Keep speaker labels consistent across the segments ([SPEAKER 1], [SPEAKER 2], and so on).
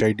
[SPEAKER 1] HID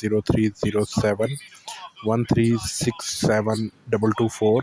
[SPEAKER 1] 030713672224۔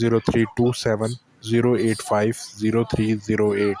[SPEAKER 1] 032708500308۔